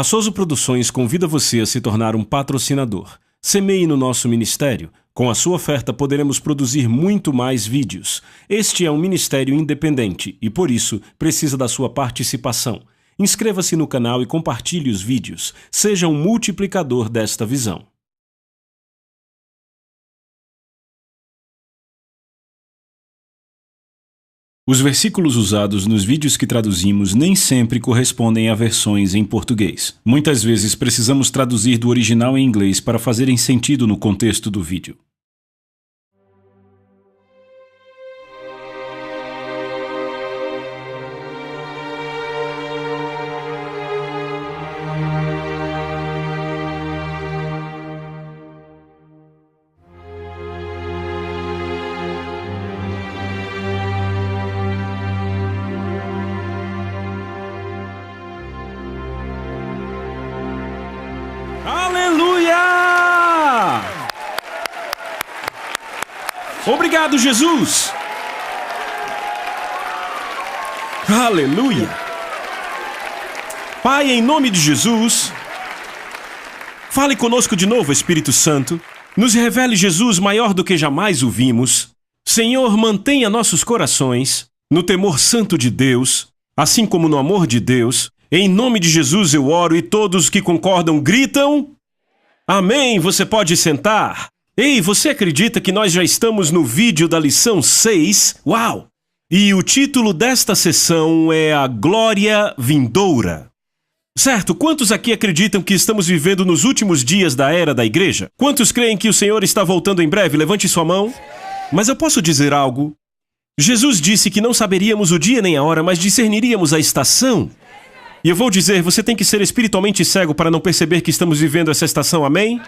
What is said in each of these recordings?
A Soso Produções convida você a se tornar um patrocinador. Semeie no nosso ministério. Com a sua oferta poderemos produzir muito mais vídeos. Este é um ministério independente e, por isso, precisa da sua participação. Inscreva-se no canal e compartilhe os vídeos. Seja um multiplicador desta visão. Os versículos usados nos vídeos que traduzimos nem sempre correspondem a versões em português. Muitas vezes precisamos traduzir do original em inglês para fazerem sentido no contexto do vídeo. Aleluia! Obrigado, Jesus! Aleluia! Pai, em nome de Jesus, fale conosco de novo, Espírito Santo. Nos revele Jesus maior do que jamais o vimos. Senhor, mantenha nossos corações no temor santo de Deus, assim como no amor de Deus. Em nome de Jesus eu oro e todos que concordam gritam: Amém! Você pode sentar. Ei, você acredita que nós já estamos no vídeo da lição 6? Uau! E o título desta sessão é A Glória Vindoura. Certo, quantos aqui acreditam que estamos vivendo nos últimos dias da era da igreja? Quantos creem que o Senhor está voltando em breve? Levante sua mão. Mas eu posso dizer algo? Jesus disse que não saberíamos o dia nem a hora, mas discerniríamos a estação. E eu vou dizer, você tem que ser espiritualmente cego para não perceber que estamos vivendo essa estação, amém?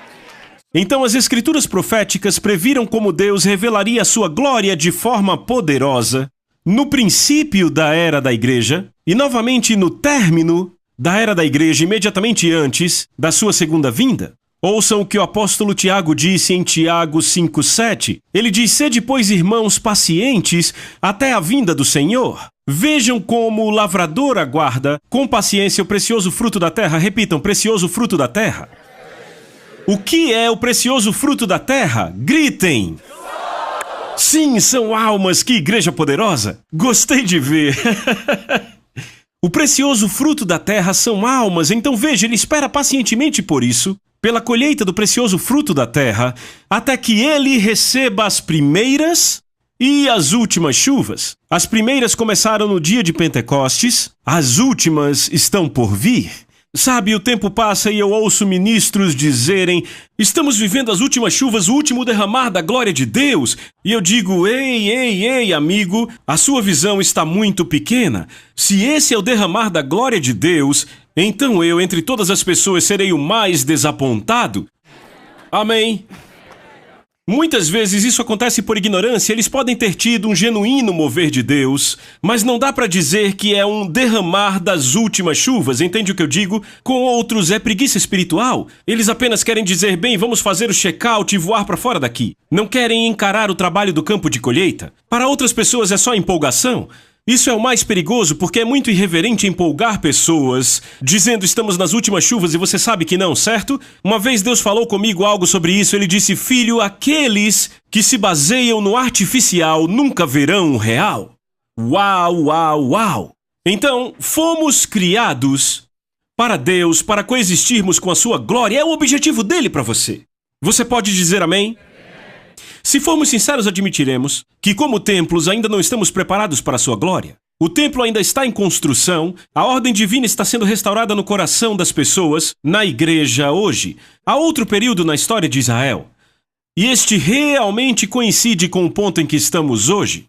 Então as escrituras proféticas previram como Deus revelaria a sua glória de forma poderosa no princípio da era da igreja e novamente no término da era da igreja, imediatamente antes da sua segunda vinda. Ouçam o que o apóstolo Tiago disse em Tiago 5,7. Ele diz: sede, pois, irmãos, pacientes até a vinda do Senhor. Vejam como o lavrador aguarda com paciência o precioso fruto da terra. Repitam, precioso fruto da terra. O que é o precioso fruto da terra? Gritem! Sim, são almas, que igreja poderosa! Gostei de ver! O precioso fruto da terra são almas, então veja, ele espera pacientemente por isso, pela colheita do precioso fruto da terra, até que ele receba as primeiras e as últimas chuvas. As primeiras começaram no dia de Pentecostes, as últimas estão por vir. Sabe, o tempo passa e eu ouço ministros dizerem: estamos vivendo as últimas chuvas, o último derramar da glória de Deus. E eu digo: ei, amigo, a sua visão está muito pequena. Se esse é o derramar da glória de Deus, então eu, entre todas as pessoas, serei o mais desapontado. Amém? Muitas vezes isso acontece por ignorância. Eles podem ter tido um genuíno mover de Deus, mas não dá para dizer que é um derramar das últimas chuvas, entende o que eu digo? Com outros é preguiça espiritual. Eles apenas querem dizer: bem, vamos fazer o check-out e voar para fora daqui. Não querem encarar o trabalho do campo de colheita. Para outras pessoas é só empolgação. Isso é o mais perigoso porque é muito irreverente empolgar pessoas dizendo estamos nas últimas chuvas e você sabe que não, certo? Uma vez Deus falou comigo algo sobre isso. Ele disse: filho, aqueles que se baseiam no artificial nunca verão o real. Uau! Então, fomos criados para Deus, para coexistirmos com a sua glória. É o objetivo dele para você. Você pode dizer amém? Se formos sinceros, admitiremos que, como templos, ainda não estamos preparados para a sua glória. O templo ainda está em construção, a ordem divina está sendo restaurada no coração das pessoas, na igreja hoje. Há outro período na história de Israel. E este realmente coincide com o ponto em que estamos hoje.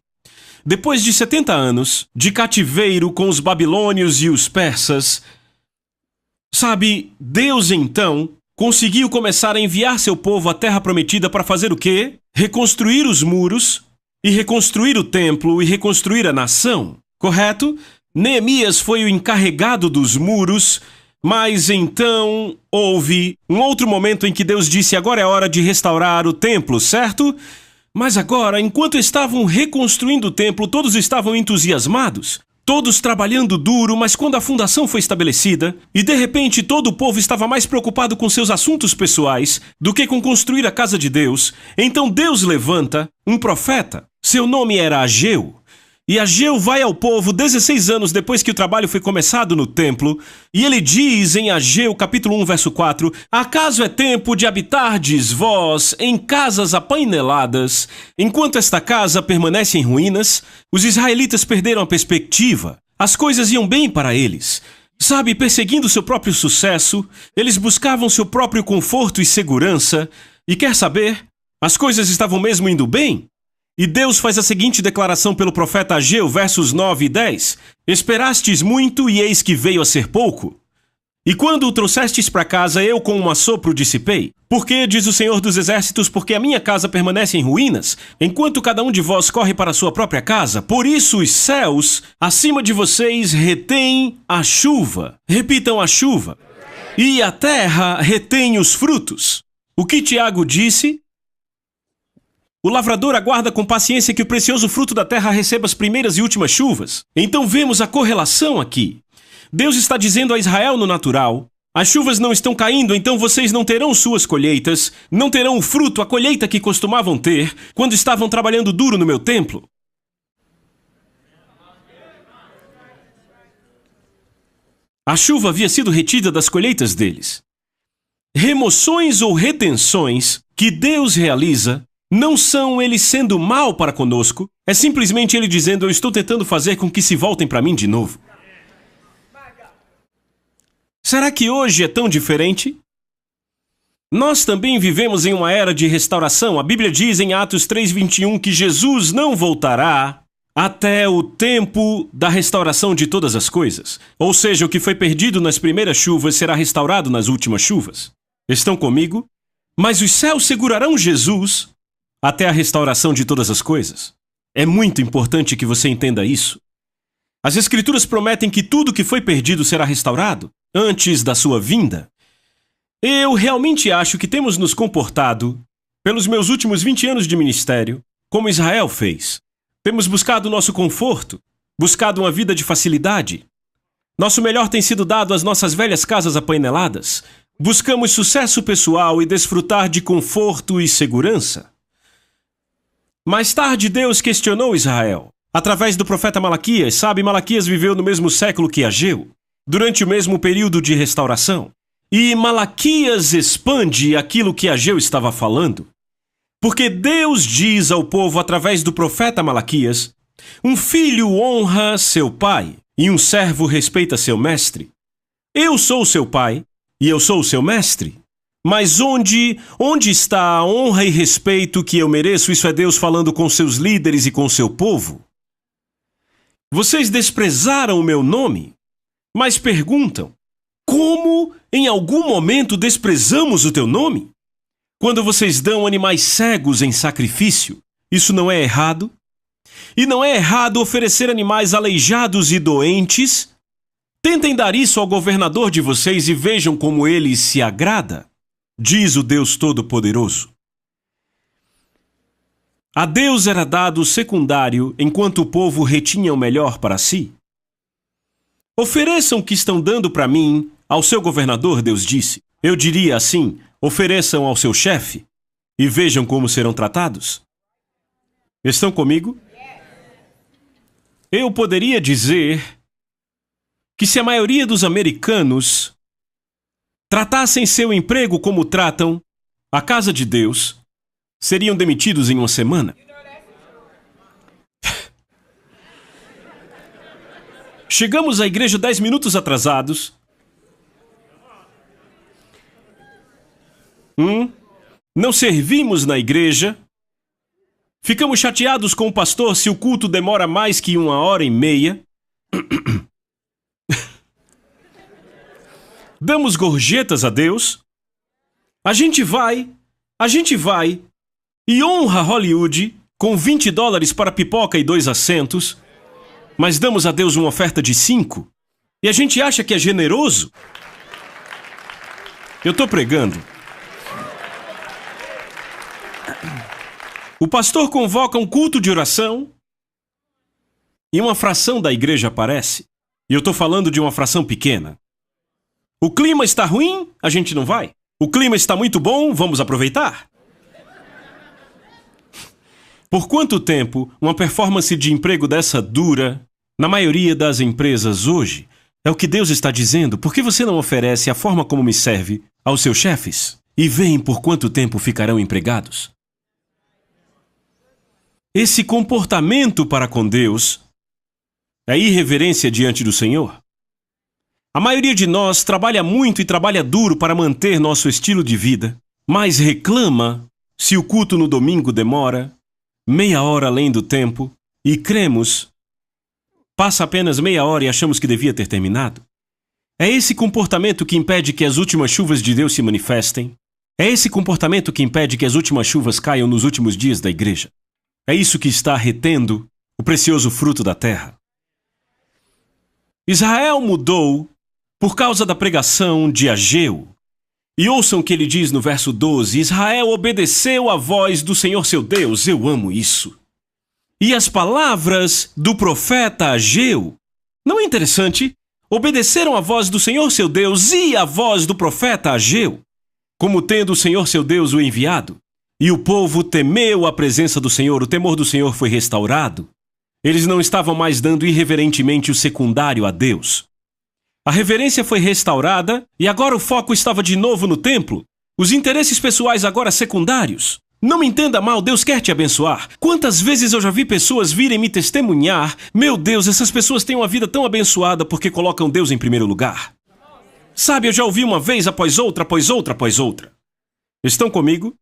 Depois de 70 anos de cativeiro com os babilônios e os persas, sabe, Deus então conseguiu começar a enviar seu povo à terra prometida para fazer o quê? Reconstruir os muros, e reconstruir o templo, e reconstruir a nação. Correto? Neemias foi o encarregado dos muros, mas então houve um outro momento em que Deus disse: agora é hora de restaurar o templo, certo? Mas agora, enquanto estavam reconstruindo o templo, todos estavam entusiasmados. Todos trabalhando duro, mas quando a fundação foi estabelecida, e de repente todo o povo estava mais preocupado com seus assuntos pessoais do que com construir a casa de Deus, então Deus levanta um profeta. Seu nome era Ageu. E Ageu vai ao povo 16 anos depois que o trabalho foi começado no templo, e ele diz em Ageu capítulo 1, verso 4, acaso é tempo de habitardes vós em casas apaineladas, enquanto esta casa permanece em ruínas? Os israelitas perderam a perspectiva. As coisas iam bem para eles. Sabe, perseguindo seu próprio sucesso, eles buscavam seu próprio conforto e segurança. E quer saber? As coisas estavam mesmo indo bem? E Deus faz a seguinte declaração pelo profeta Ageu, versos 9 e 10. Esperastes muito e eis que veio a ser pouco. E quando o trouxestes para casa, eu com um assopro dissipei. Porque, diz o Senhor dos Exércitos, porque a minha casa permanece em ruínas, enquanto cada um de vós corre para a sua própria casa. Por isso os céus, acima de vocês, retêm a chuva. Repitam, a chuva. E a terra retém os frutos. O que Tiago disse? O lavrador aguarda com paciência que o precioso fruto da terra receba as primeiras e últimas chuvas. Então vemos a correlação aqui. Deus está dizendo a Israel no natural, as chuvas não estão caindo, então vocês não terão suas colheitas, não terão o fruto, a colheita que costumavam ter quando estavam trabalhando duro no meu templo. A chuva havia sido retida das colheitas deles. Remoções ou retenções que Deus realiza não são ele sendo mal para conosco, é simplesmente ele dizendo, eu estou tentando fazer com que se voltem para mim de novo. Será que hoje é tão diferente? Nós também vivemos em uma era de restauração. A Bíblia diz em Atos 3:21 que Jesus não voltará até o tempo da restauração de todas as coisas. Ou seja, o que foi perdido nas primeiras chuvas será restaurado nas últimas chuvas. Estão comigo? Mas os céus segurarão Jesus até a restauração de todas as coisas. É muito importante que você entenda isso. As Escrituras prometem que tudo que foi perdido será restaurado antes da sua vinda. Eu realmente acho que temos nos comportado, pelos meus últimos 20 anos de ministério, como Israel fez. Temos buscado nosso conforto, buscado uma vida de facilidade. Nosso melhor tem sido dado às nossas velhas casas apaineladas. Buscamos sucesso pessoal e desfrutar de conforto e segurança. Mais tarde, Deus questionou Israel. Através do profeta Malaquias, sabe, Malaquias viveu no mesmo século que Ageu, durante o mesmo período de restauração. E Malaquias expande aquilo que Ageu estava falando. Porque Deus diz ao povo através do profeta Malaquias, um filho honra seu pai e um servo respeita seu mestre. Eu sou seu pai e eu sou seu mestre. Mas onde está a honra e respeito que eu mereço? Isso é Deus falando com seus líderes e com seu povo. Vocês desprezaram o meu nome, mas perguntam, como em algum momento desprezamos o teu nome? Quando vocês dão animais cegos em sacrifício, isso não é errado? E não é errado oferecer animais aleijados e doentes? Tentem dar isso ao governador de vocês e vejam como ele se agrada. Diz o Deus Todo-Poderoso. A Deus era dado o secundário, enquanto o povo retinha o melhor para si. Ofereçam o que estão dando para mim ao seu governador, Deus disse. Eu diria assim, ofereçam ao seu chefe e vejam como serão tratados. Estão comigo? Eu poderia dizer que se a maioria dos americanos tratassem seu emprego como tratam a casa de Deus, seriam demitidos em uma semana. Chegamos à igreja 10 minutos atrasados. Não servimos na igreja. Ficamos chateados com o pastor se o culto demora mais que 1h30. Damos gorjetas a Deus. A gente vai e honra Hollywood com $20 para pipoca e 2 assentos, mas damos a Deus uma oferta de 5 e a gente acha que é generoso? Eu estou pregando. O pastor convoca um culto de oração e uma fração da igreja aparece. E eu estou falando de uma fração pequena. O clima está ruim, a gente não vai. O clima está muito bom, vamos aproveitar. Por quanto tempo uma performance de emprego dessa dura, na maioria das empresas hoje, é o que Deus está dizendo? Por que você não oferece a forma como me serve aos seus chefes? E veem por quanto tempo ficarão empregados? Esse comportamento para com Deus é irreverência diante do Senhor. A maioria de nós trabalha muito e trabalha duro para manter nosso estilo de vida, mas reclama se o culto no domingo demora meia hora além do tempo e cremos, passa apenas meia hora e achamos que devia ter terminado. É esse comportamento que impede que as últimas chuvas de Deus se manifestem. É esse comportamento que impede que as últimas chuvas caiam nos últimos dias da igreja. É isso que está retendo o precioso fruto da terra. Israel mudou por causa da pregação de Ageu. E ouçam o que ele diz no verso 12: Israel obedeceu à voz do Senhor seu Deus. Eu amo isso. E as palavras do profeta Ageu. Não é interessante? Obedeceram à voz do Senhor seu Deus e à voz do profeta Ageu, como tendo o Senhor seu Deus o enviado. E o povo temeu a presença do Senhor, o temor do Senhor foi restaurado. Eles não estavam mais dando irreverentemente o secundário a Deus. A reverência foi restaurada e agora o foco estava de novo no templo. Os interesses pessoais agora secundários. Não me entenda mal, Deus quer te abençoar. Quantas vezes eu já vi pessoas virem me testemunhar: meu Deus, essas pessoas têm uma vida tão abençoada porque colocam Deus em primeiro lugar. Sabe, eu já ouvi uma vez após outra, após outra, após outra. Estão comigo?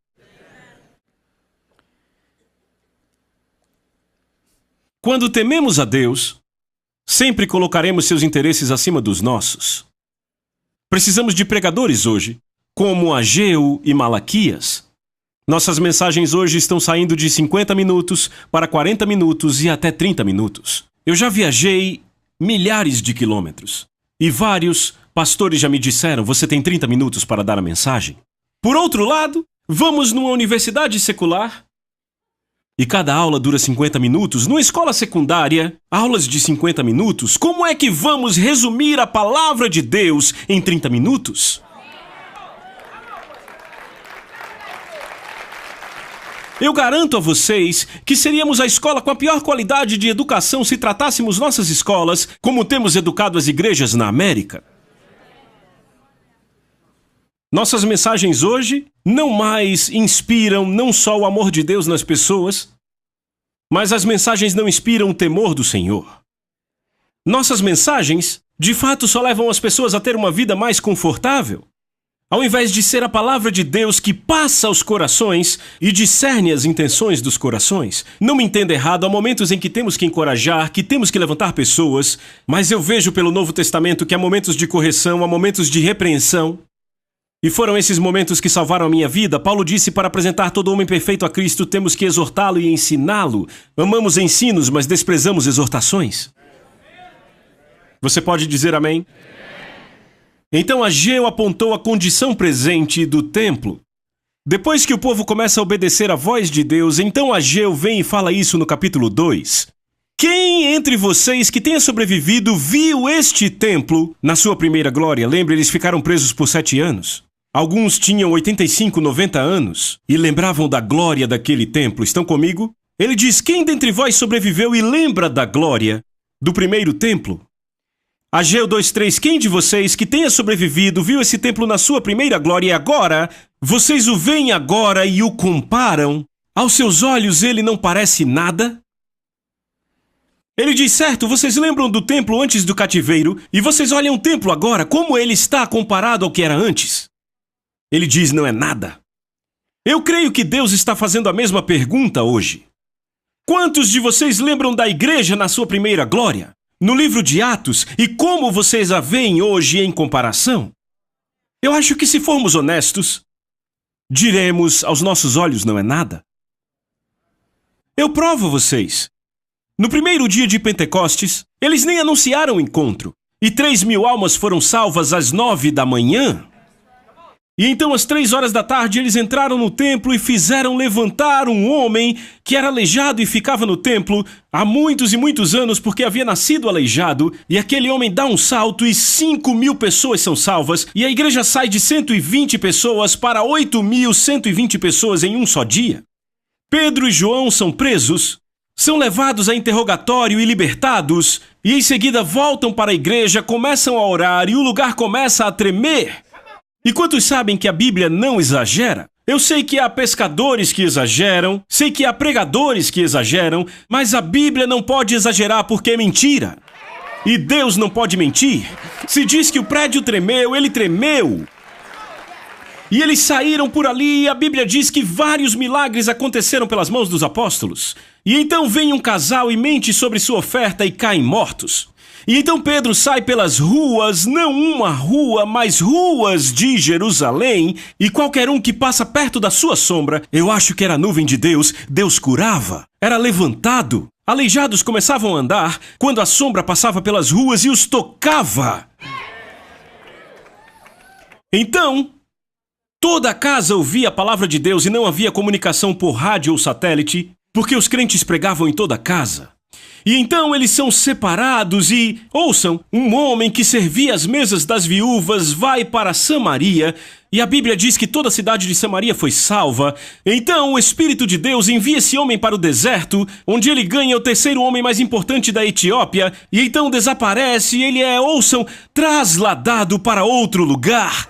Quando tememos a Deus, sempre colocaremos seus interesses acima dos nossos. Precisamos de pregadores hoje, como Ageu e Malaquias. Nossas mensagens hoje estão saindo de 50 minutos para 40 minutos e até 30 minutos. Eu já viajei milhares de quilômetros. E vários pastores já me disseram: você tem 30 minutos para dar a mensagem. Por outro lado, vamos numa universidade secular e cada aula dura 50 minutos. Numa escola secundária, aulas de 50 minutos. Como é que vamos resumir a palavra de Deus em 30 minutos? Eu garanto a vocês que seríamos a escola com a pior qualidade de educação se tratássemos nossas escolas como temos educado as igrejas na América. Nossas mensagens hoje não mais inspiram não só o amor de Deus nas pessoas, mas as mensagens não inspiram o temor do Senhor. Nossas mensagens, de fato, só levam as pessoas a ter uma vida mais confortável, ao invés de ser a palavra de Deus que passa aos corações e discerne as intenções dos corações. Não me entenda errado, há momentos em que temos que encorajar, que temos que levantar pessoas, mas eu vejo pelo Novo Testamento que há momentos de correção, há momentos de repreensão. E foram esses momentos que salvaram a minha vida. Paulo disse: para apresentar todo homem perfeito a Cristo, temos que exortá-lo e ensiná-lo. Amamos ensinos, mas desprezamos exortações. Você pode dizer amém? Então Ageu apontou a condição presente do templo. Depois que o povo começa a obedecer à voz de Deus, então Ageu vem e fala isso no capítulo 2. Quem entre vocês que tenha sobrevivido viu este templo na sua primeira glória? Lembre, eles ficaram presos por 7 anos. Alguns tinham 85, 90 anos e lembravam da glória daquele templo. Estão comigo? Ele diz: quem dentre vós sobreviveu e lembra da glória do primeiro templo? Ageu 2:3, quem de vocês que tenha sobrevivido viu esse templo na sua primeira glória e agora, vocês o veem agora e o comparam? Aos seus olhos ele não parece nada? Ele diz: certo, vocês lembram do templo antes do cativeiro e vocês olham o templo agora, como ele está comparado ao que era antes? Ele diz: não é nada. Eu creio que Deus está fazendo a mesma pergunta hoje. Quantos de vocês lembram da igreja na sua primeira glória? No livro de Atos, e como vocês a veem hoje em comparação? Eu acho que, se formos honestos, diremos: aos nossos olhos não é nada. Eu provo a vocês. No primeiro dia de Pentecostes, eles nem anunciaram o encontro, e 3.000 almas foram salvas às 9 da manhã. E então, às 3 horas da tarde, eles entraram no templo e fizeram levantar um homem que era aleijado e ficava no templo há muitos e muitos anos porque havia nascido aleijado. E aquele homem dá um salto e 5.000 pessoas são salvas. E a igreja sai de 120 pessoas para 8.120 pessoas em um só dia. Pedro e João são presos, são levados a interrogatório e libertados. E em seguida voltam para a igreja, começam a orar e o lugar começa a tremer. E quantos sabem que a Bíblia não exagera? Eu sei que há pescadores que exageram, sei que há pregadores que exageram, mas a Bíblia não pode exagerar porque é mentira. E Deus não pode mentir. Se diz que o prédio tremeu, ele tremeu. E eles saíram por ali e a Bíblia diz que vários milagres aconteceram pelas mãos dos apóstolos. E então vem um casal e mente sobre sua oferta e caem mortos. E então Pedro sai pelas ruas, não uma rua, mas ruas de Jerusalém, e qualquer um que passa perto da sua sombra, eu acho que era a nuvem de Deus, Deus curava, era levantado. Aleijados começavam a andar quando a sombra passava pelas ruas e os tocava. Então, toda a casa ouvia a palavra de Deus e não havia comunicação por rádio ou satélite, porque os crentes pregavam em toda a casa. E então eles são separados e, ouçam, um homem que servia as mesas das viúvas vai para Samaria, e a Bíblia diz que toda a cidade de Samaria foi salva. Então o Espírito de Deus envia esse homem para o deserto, onde ele ganha o terceiro homem mais importante da Etiópia, e então desaparece e ele é, ouçam, trasladado para outro lugar.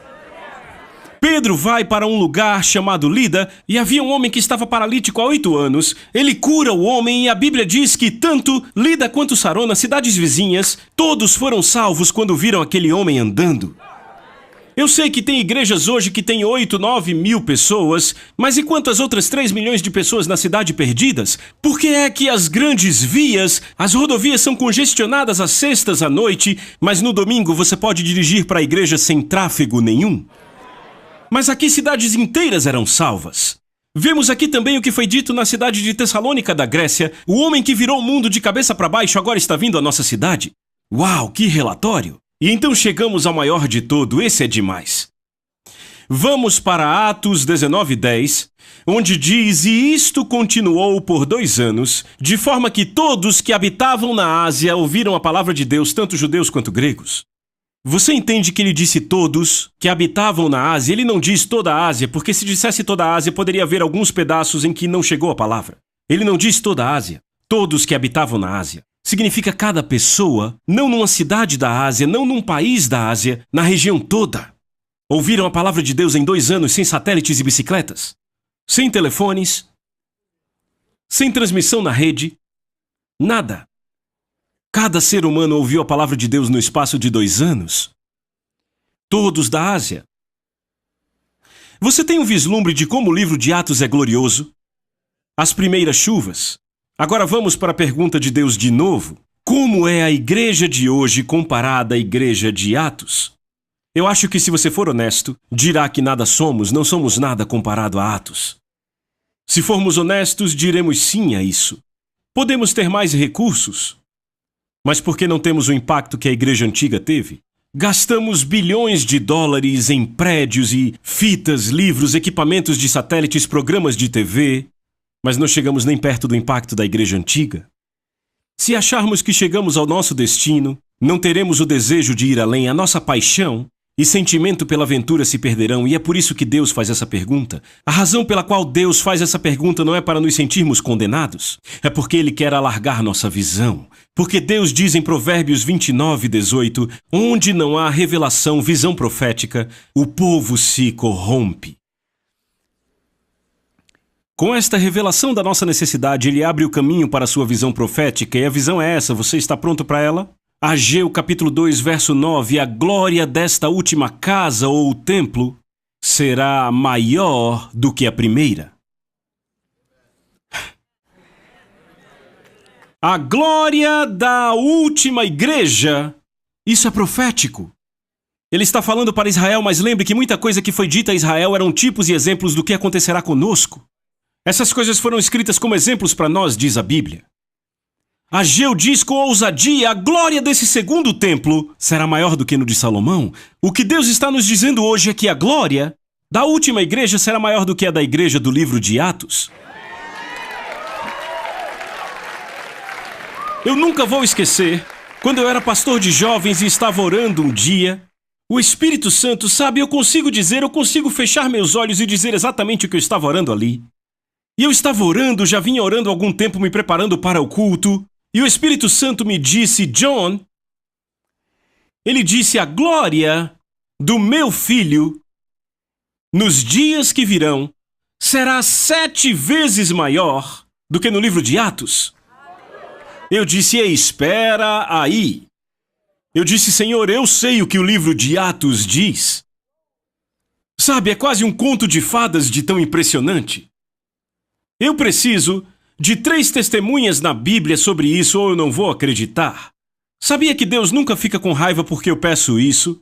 Pedro vai para um lugar chamado Lida e havia um homem que estava paralítico há 8 anos. Ele cura o homem e a Bíblia diz que tanto Lida quanto Sarona, cidades vizinhas, todos foram salvos quando viram aquele homem andando. Eu sei que tem igrejas hoje que têm 8, 9 mil pessoas, mas e quantas outras 3 milhões de pessoas na cidade perdidas? Por que é que as grandes vias, as rodovias são congestionadas às sextas à noite, mas no domingo você pode dirigir para a igreja sem tráfego nenhum? Mas aqui cidades inteiras eram salvas. Vemos aqui também o que foi dito na cidade de Tessalônica da Grécia. O homem que virou o mundo de cabeça para baixo agora está vindo à nossa cidade. Uau, que relatório! E então chegamos ao maior de todo, esse é demais. Vamos para Atos 19:10, onde diz: E isto continuou por 2 anos, de forma que todos que habitavam na Ásia ouviram a palavra de Deus, tanto judeus quanto gregos. Você entende que ele disse todos que habitavam na Ásia? Ele não diz toda a Ásia, porque se dissesse toda a Ásia, poderia haver alguns pedaços em que não chegou a palavra. Ele não diz toda a Ásia, todos que habitavam na Ásia. Significa cada pessoa, não numa cidade da Ásia, não num país da Ásia, na região toda. Ouviram a palavra de Deus em 2 anos sem satélites e bicicletas, sem telefones, sem transmissão na rede, nada. Cada ser humano ouviu a palavra de Deus no espaço de 2 anos. Todos da Ásia. Você tem um vislumbre de como o livro de Atos é glorioso? As primeiras chuvas. Agora vamos para a pergunta de Deus de novo. Como é a igreja de hoje comparada à igreja de Atos? Eu acho que se você for honesto, dirá que nada somos, não somos nada comparado a Atos. Se formos honestos, diremos sim a isso. Podemos ter mais recursos. Mas por que não temos o impacto que a igreja antiga teve? Gastamos bilhões de dólares em prédios e fitas, livros, equipamentos de satélites, programas de TV, mas não chegamos nem perto do impacto da igreja antiga. Se acharmos que chegamos ao nosso destino, não teremos o desejo de ir além, a nossa paixão e sentimento pela aventura se perderão, e é por isso que Deus faz essa pergunta. A razão pela qual Deus faz essa pergunta não é para nos sentirmos condenados, é porque Ele quer alargar nossa visão. Porque Deus diz em Provérbios 29:18, onde não há revelação, visão profética, o povo se corrompe. Com esta revelação da nossa necessidade, Ele abre o caminho para a sua visão profética, e a visão é essa, você está pronto para ela? Ageu capítulo 2, verso 9, a glória desta última casa ou templo será maior do que a primeira. A glória da última igreja, isso é profético. Ele está falando para Israel, mas lembre que muita coisa que foi dita a Israel eram tipos e exemplos do que acontecerá conosco. Essas coisas foram escritas como exemplos para nós, diz a Bíblia. Ageu diz com ousadia, a glória desse segundo templo será maior do que no de Salomão. O que Deus está nos dizendo hoje é que a glória da última igreja será maior do que a da igreja do livro de Atos. Eu nunca vou esquecer, quando eu era pastor de jovens e estava orando um dia, o Espírito Santo, sabe, eu consigo fechar meus olhos e dizer exatamente o que eu estava orando ali. E eu estava orando, já vinha orando há algum tempo, me preparando para o culto, e o Espírito Santo me disse, John, ele disse, a glória do meu filho, nos dias que virão, será 7 vezes maior do que no livro de Atos. Eu disse, espera aí. Eu disse, Senhor, eu sei o que o livro de Atos diz. Sabe, é quase um conto de fadas de tão impressionante. Eu preciso de 3 testemunhas na Bíblia sobre isso ou eu não vou acreditar. Sabia que Deus nunca fica com raiva porque eu peço isso?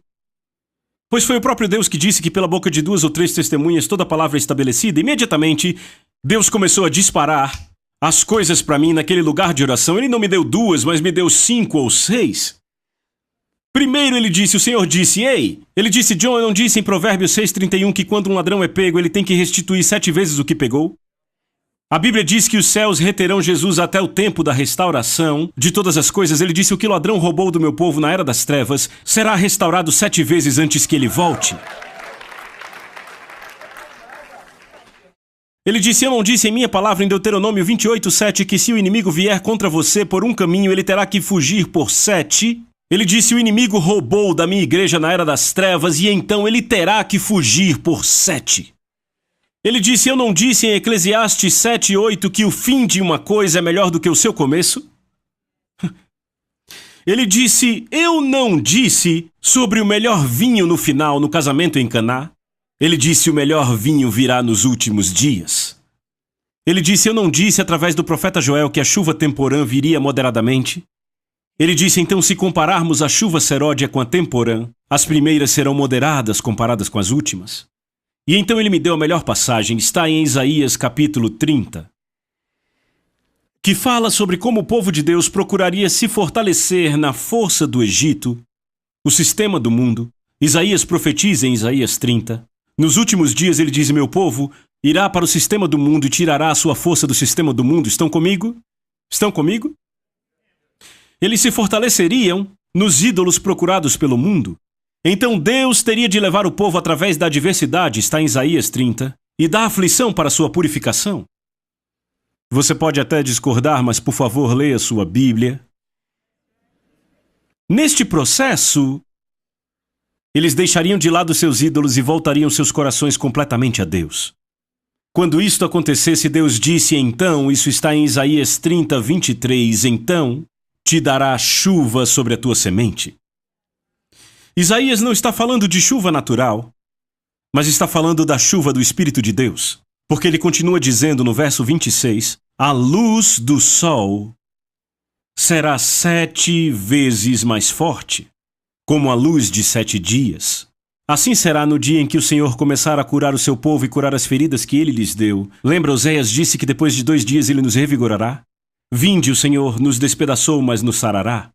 Pois foi o próprio Deus que disse que pela boca de 2 ou 3 testemunhas toda palavra é estabelecida. Imediatamente, Deus começou a disparar as coisas para mim naquele lugar de oração. Ele não me deu 2, mas me deu 5 ou 6. Primeiro ele disse, o Senhor disse, ei, ele disse, John, eu não disse em Provérbios 6:31 que quando um ladrão é pego, ele tem que restituir 7 vezes o que pegou? A Bíblia diz que os céus reterão Jesus até o tempo da restauração de todas as coisas. Ele disse, o que o ladrão roubou do meu povo na era das trevas será restaurado 7 vezes antes que ele volte. Ele disse, eu não disse em minha palavra em Deuteronômio 28:7 que se o inimigo vier contra você por um caminho, ele terá que fugir por 7. Ele disse, o inimigo roubou da minha igreja na era das trevas e então ele terá que fugir por 7. Ele disse, eu não disse em Eclesiastes 7:8 que o fim de uma coisa é melhor do que o seu começo? Ele disse, eu não disse sobre o melhor vinho no final, no casamento em Caná? Ele disse, o melhor vinho virá nos últimos dias. Ele disse, eu não disse através do profeta Joel que a chuva temporã viria moderadamente? Ele disse, então, se compararmos a chuva seródia com a temporã, as primeiras serão moderadas comparadas com as últimas. E então ele me deu a melhor passagem, está em Isaías capítulo 30, que fala sobre como o povo de Deus procuraria se fortalecer na força do Egito, o sistema do mundo. Isaías profetiza em Isaías 30. Nos últimos dias ele diz, meu povo irá para o sistema do mundo e tirará a sua força do sistema do mundo. Estão comigo? Estão comigo? Eles se fortaleceriam nos ídolos procurados pelo mundo. Então Deus teria de levar o povo através da adversidade, está em Isaías 30, e da aflição para sua purificação. Você pode até discordar, mas por favor leia sua Bíblia. Neste processo, eles deixariam de lado seus ídolos e voltariam seus corações completamente a Deus. Quando isto acontecesse, Deus disse então, isso está em Isaías 30:23, então te dará chuva sobre a tua semente. Isaías não está falando de chuva natural, mas está falando da chuva do Espírito de Deus. Porque ele continua dizendo no verso 26, a luz do sol será 7 vezes mais forte, como a luz de 7 dias. Assim será no dia em que o Senhor começar a curar o seu povo e curar as feridas que ele lhes deu. Lembra, Oséias disse que depois de 2 dias ele nos revigorará? Vinde, o Senhor nos despedaçou, mas nos sarará.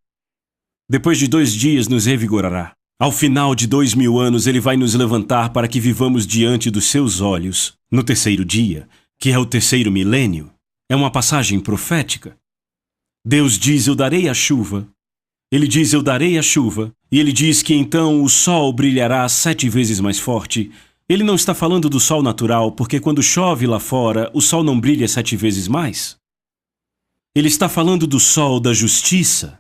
Depois de 2 dias nos revigorará. Ao final de 2000 anos ele vai nos levantar para que vivamos diante dos seus olhos, no 3º dia, que é o 3º milênio. É uma passagem profética. Deus diz, eu darei a chuva. Ele diz, eu darei a chuva. E ele diz que então o sol brilhará 7 vezes mais forte. Ele não está falando do sol natural, porque quando chove lá fora, o sol não brilha 7 vezes mais. Ele está falando do sol da justiça.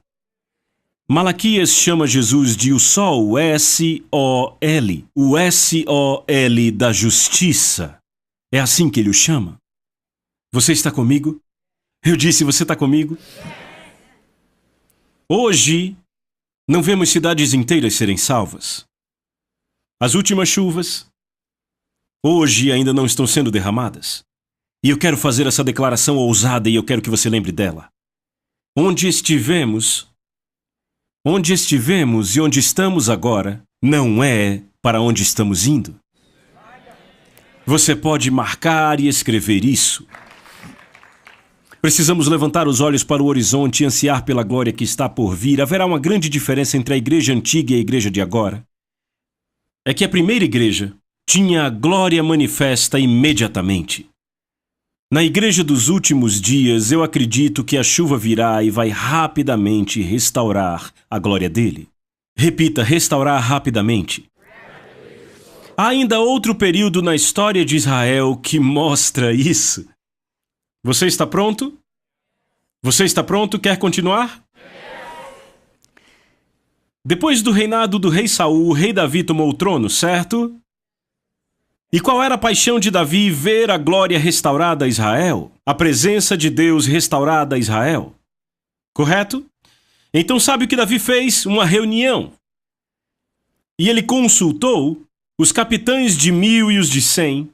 Malaquias chama Jesus de o sol, o S-O-L. O S-O-L da justiça. É assim que ele o chama. Você está comigo? Eu disse, você está comigo? Hoje, não vemos cidades inteiras serem salvas. As últimas chuvas, hoje ainda não estão sendo derramadas. E eu quero fazer essa declaração ousada e eu quero que você lembre dela. Onde estivemos e onde estamos agora, não é para onde estamos indo. Você pode marcar e escrever isso. Precisamos levantar os olhos para o horizonte e ansiar pela glória que está por vir. Haverá uma grande diferença entre a igreja antiga e a igreja de agora. É que a primeira igreja tinha a glória manifesta imediatamente. Na igreja dos últimos dias, eu acredito que a chuva virá e vai rapidamente restaurar a glória dele. Repita, restaurar rapidamente. Há ainda outro período na história de Israel que mostra isso. Você está pronto? Você está pronto? Quer continuar? Depois do reinado do rei Saul, o rei Davi tomou o trono, certo? E qual era a paixão de Davi? Ver a glória restaurada a Israel? A presença de Deus restaurada a Israel? Correto? Então sabe o que Davi fez? Uma reunião. E ele consultou os capitães de 1000 e os de 100,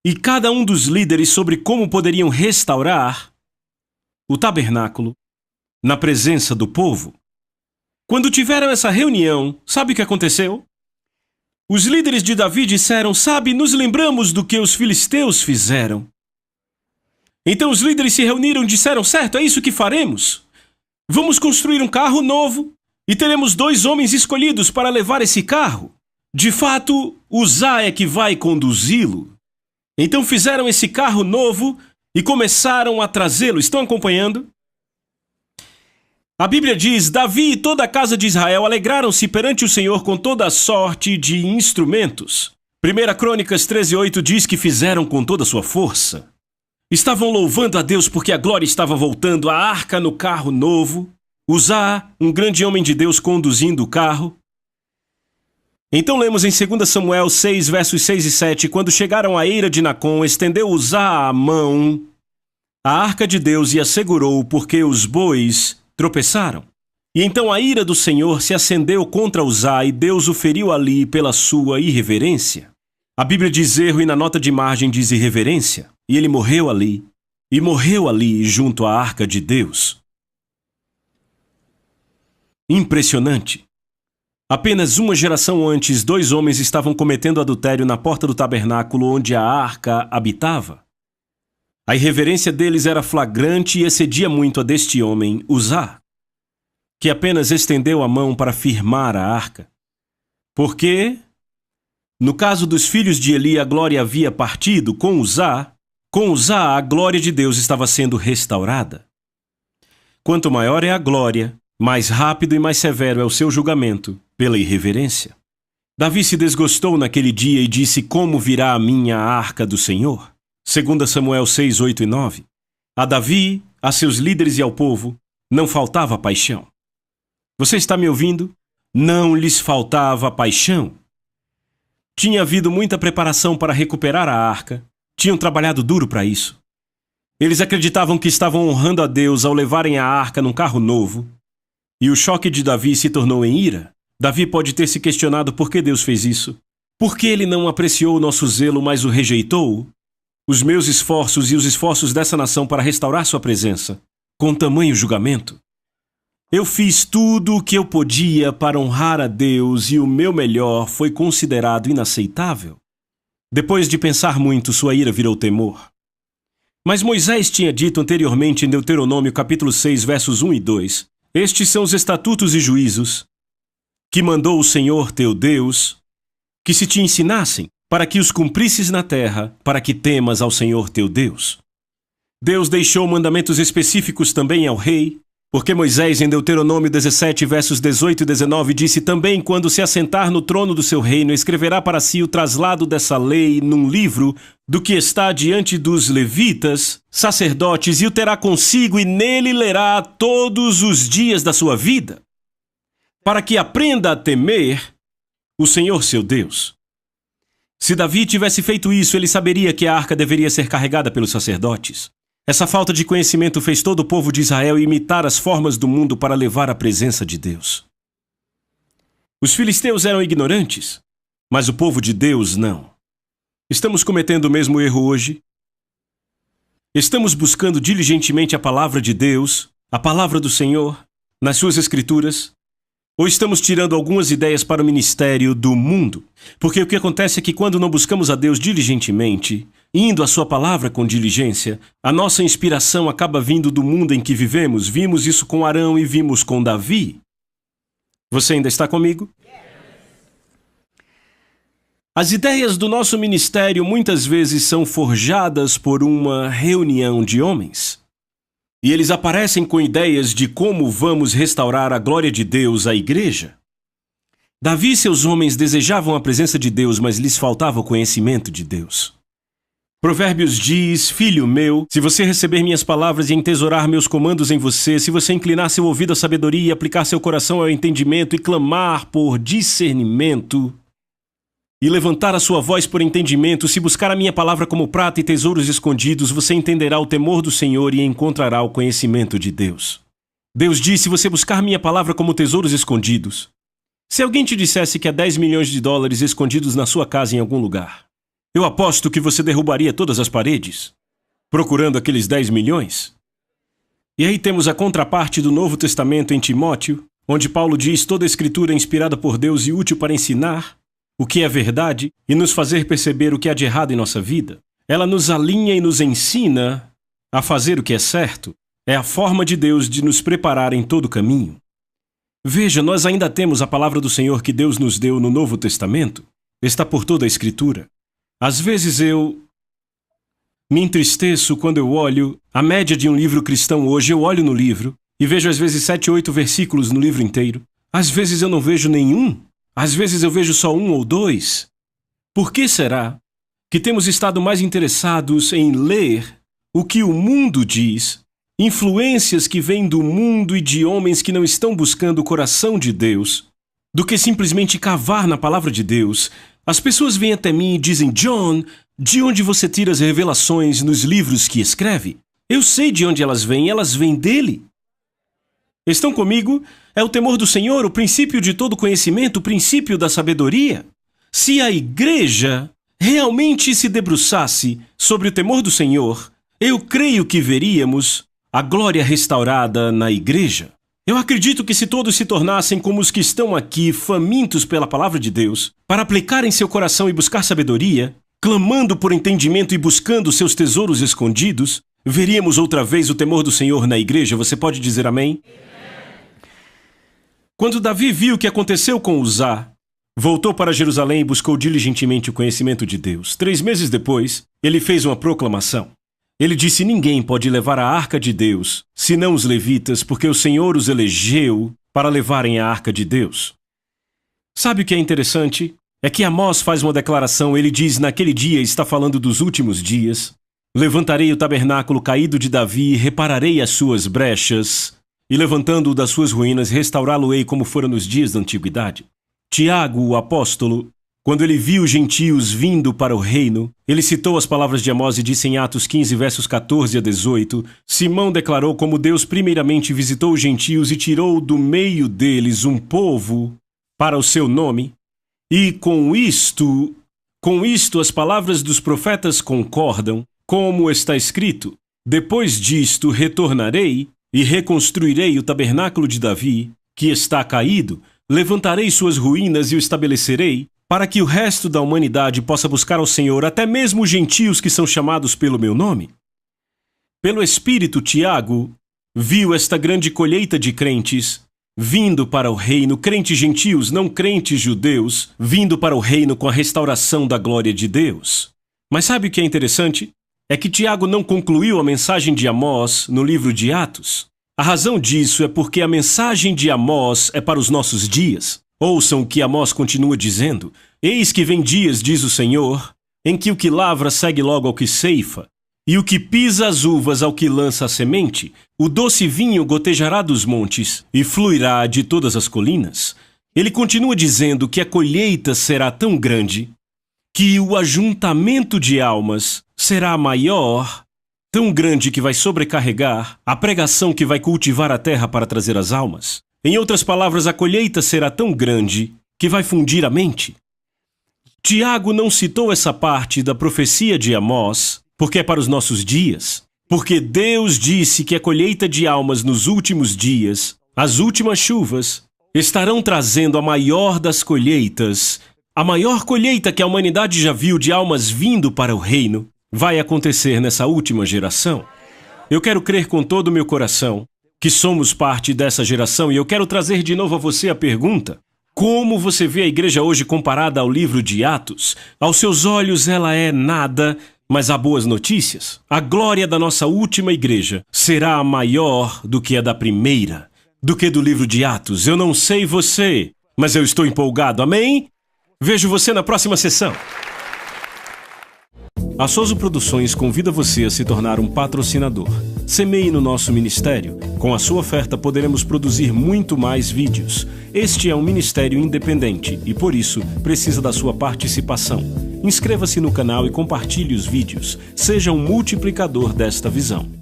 e cada um dos líderes sobre como poderiam restaurar o tabernáculo na presença do povo. Quando tiveram essa reunião, sabe o que aconteceu? Os líderes de Davi disseram, sabe, nos lembramos do que os filisteus fizeram. Então os líderes se reuniram e disseram, certo, é isso que faremos. Vamos construir um carro novo e teremos 2 homens escolhidos para levar esse carro. De fato, Uzá é que vai conduzi-lo. Então fizeram esse carro novo e começaram a trazê-lo. Estão acompanhando? A Bíblia diz, Davi e toda a casa de Israel alegraram-se perante o Senhor com toda a sorte de instrumentos. 1 Crônicas 13:8 diz que fizeram com toda a sua força. Estavam louvando a Deus porque a glória estava voltando, a arca no carro novo, Uzá, um grande homem de Deus conduzindo o carro. Então lemos em 2 Samuel 6, versos 6 e 7, quando chegaram à eira de Nacon, estendeu Uzá a mão, a arca de Deus, e a segurou, porque os bois tropeçaram. E então a ira do Senhor se acendeu contra Uzá, e Deus o feriu ali pela sua irreverência. A Bíblia diz erro e na nota de margem diz irreverência. E ele morreu ali junto à arca de Deus. Impressionante. Apenas uma geração antes, 2 homens estavam cometendo adultério na porta do tabernáculo onde a arca habitava. A irreverência deles era flagrante e excedia muito a deste homem, Uzá, que apenas estendeu a mão para firmar a arca. Porque, no caso dos filhos de Eli, a glória havia partido com Uzá a glória de Deus estava sendo restaurada. Quanto maior é a glória, mais rápido e mais severo é o seu julgamento pela irreverência. Davi se desgostou naquele dia e disse, como virá a minha arca do Senhor? 2 Samuel 6, 8 e 9. A Davi, a seus líderes e ao povo, não faltava paixão. Você está me ouvindo? Não lhes faltava paixão. Tinha havido muita preparação para recuperar a arca. Tinham trabalhado duro para isso. Eles acreditavam que estavam honrando a Deus ao levarem a arca num carro novo. E o choque de Davi se tornou em ira. Davi pode ter se questionado por que Deus fez isso. Por que ele não apreciou o nosso zelo, mas o rejeitou? Os meus esforços e os esforços dessa nação para restaurar sua presença, com tamanho julgamento. Eu fiz tudo o que eu podia para honrar a Deus e o meu melhor foi considerado inaceitável. Depois de pensar muito, sua ira virou temor. Mas Moisés tinha dito anteriormente em Deuteronômio capítulo 6, versos 1 e 2, estes são os estatutos e juízos que mandou o Senhor teu Deus, que se te ensinassem, para que os cumprisses na terra, para que temas ao Senhor teu Deus. Deus deixou mandamentos específicos também ao rei, porque Moisés, em Deuteronômio 17, versos 18 e 19, disse também, quando se assentar no trono do seu reino, escreverá para si o traslado dessa lei num livro do que está diante dos levitas, sacerdotes, e o terá consigo, e nele lerá todos os dias da sua vida, para que aprenda a temer o Senhor seu Deus. Se Davi tivesse feito isso, ele saberia que a arca deveria ser carregada pelos sacerdotes. Essa falta de conhecimento fez todo o povo de Israel imitar as formas do mundo para levar a presença de Deus. Os filisteus eram ignorantes, mas o povo de Deus não. Estamos cometendo o mesmo erro hoje? Estamos buscando diligentemente a palavra de Deus, a palavra do Senhor, nas suas escrituras? Ou estamos tirando algumas ideias para o ministério do mundo? Porque o que acontece é que quando não buscamos a Deus diligentemente, indo à sua palavra com diligência, a nossa inspiração acaba vindo do mundo em que vivemos. Vimos isso com Arão e vimos com Davi. Você ainda está comigo? As ideias do nosso ministério muitas vezes são forjadas por uma reunião de homens. E eles aparecem com ideias de como vamos restaurar a glória de Deus à igreja. Davi e seus homens desejavam a presença de Deus, mas lhes faltava o conhecimento de Deus. Provérbios diz: Filho meu, se você receber minhas palavras e entesourar meus comandos em você, se você inclinar seu ouvido à sabedoria e aplicar seu coração ao entendimento e clamar por discernimento, e levantar a sua voz por entendimento, se buscar a minha palavra como prata e tesouros escondidos, você entenderá o temor do Senhor e encontrará o conhecimento de Deus. Deus diz: se você buscar minha palavra como tesouros escondidos. Se alguém te dissesse que há 10 milhões de dólares escondidos na sua casa em algum lugar, eu aposto que você derrubaria todas as paredes, procurando aqueles 10 milhões. E aí temos a contraparte do Novo Testamento em Timóteo, onde Paulo diz: toda a escritura é inspirada por Deus e útil para ensinar o que é verdade e nos fazer perceber o que há de errado em nossa vida. Ela nos alinha e nos ensina a fazer o que é certo. É a forma de Deus de nos preparar em todo o caminho. Veja, nós ainda temos a palavra do Senhor que Deus nos deu no Novo Testamento. Está por toda a Escritura. Às vezes eu me entristeço quando eu olho a média de um livro cristão hoje. Eu olho no livro e vejo às vezes 7 ou 8 versículos no livro inteiro. Às vezes eu não vejo nenhum. Às vezes eu vejo só 1 ou 2. Por que será que temos estado mais interessados em ler o que o mundo diz, influências que vêm do mundo e de homens que não estão buscando o coração de Deus, do que simplesmente cavar na palavra de Deus? As pessoas vêm até mim e dizem: John, de onde você tira as revelações nos livros que escreve? Eu sei de onde elas vêm dele. Estão comigo? É o temor do Senhor, o princípio de todo conhecimento, o princípio da sabedoria. Se a igreja realmente se debruçasse sobre o temor do Senhor, eu creio que veríamos a glória restaurada na igreja. Eu acredito que se todos se tornassem como os que estão aqui, famintos pela palavra de Deus, para aplicar em seu coração e buscar sabedoria, clamando por entendimento e buscando seus tesouros escondidos, veríamos outra vez o temor do Senhor na igreja. Você pode dizer amém? Quando Davi viu o que aconteceu com Uzá, voltou para Jerusalém e buscou diligentemente o conhecimento de Deus. 3 meses depois, ele fez uma proclamação. Ele disse: ninguém pode levar a arca de Deus, senão os levitas, porque o Senhor os elegeu para levarem a arca de Deus. Sabe o que é interessante? É que Amós faz uma declaração. Ele diz: naquele dia, está falando dos últimos dias, levantarei o tabernáculo caído de Davi, repararei as suas brechas, e levantando-o das suas ruínas, restaurá-lo-ei como fora nos dias da antiguidade. Tiago, o apóstolo, quando ele viu os gentios vindo para o reino, ele citou as palavras de Amós e disse em Atos 15, versos 14 a 18, Simão declarou como Deus primeiramente visitou os gentios e tirou do meio deles um povo para o seu nome, e com isto as palavras dos profetas concordam, como está escrito: depois disto retornarei e reconstruirei o tabernáculo de Davi, que está caído, levantarei suas ruínas e o estabelecerei, para que o resto da humanidade possa buscar ao Senhor, até mesmo os gentios que são chamados pelo meu nome. Pelo Espírito, Tiago viu esta grande colheita de crentes vindo para o reino, crentes gentios, não crentes judeus, vindo para o reino com a restauração da glória de Deus. Mas sabe o que é interessante? É que Tiago não concluiu a mensagem de Amós no livro de Atos. A razão disso é porque a mensagem de Amós é para os nossos dias. Ouçam o que Amós continua dizendo: eis que vem dias, diz o Senhor, em que o que lavra segue logo ao que ceifa, e o que pisa as uvas ao que lança a semente, o doce vinho gotejará dos montes e fluirá de todas as colinas. Ele continua dizendo que a colheita será tão grande que o ajuntamento de almas será maior, tão grande que vai sobrecarregar a pregação que vai cultivar a terra para trazer as almas. Em outras palavras, a colheita será tão grande que vai fundir a mente. Tiago não citou essa parte da profecia de Amós porque é para os nossos dias, porque Deus disse que a colheita de almas nos últimos dias, as últimas chuvas, estarão trazendo a maior das colheitas. A maior colheita que a humanidade já viu de almas vindo para o reino vai acontecer nessa última geração. Eu quero crer com todo o meu coração que somos parte dessa geração, e eu quero trazer de novo a você a pergunta: Como você vê a igreja hoje comparada ao livro de Atos? Aos seus olhos ela é nada, mas há boas notícias. A glória da nossa última igreja será maior do que a da primeira, do que do livro de Atos. Eu não sei você, mas eu estou empolgado, amém? Vejo você na próxima sessão. A Soso Produções convida você a se tornar um patrocinador. Semeie no nosso ministério. Com a sua oferta poderemos produzir muito mais vídeos. Este é um ministério independente e, por isso, precisa da sua participação. Inscreva-se no canal e compartilhe os vídeos. Seja um multiplicador desta visão.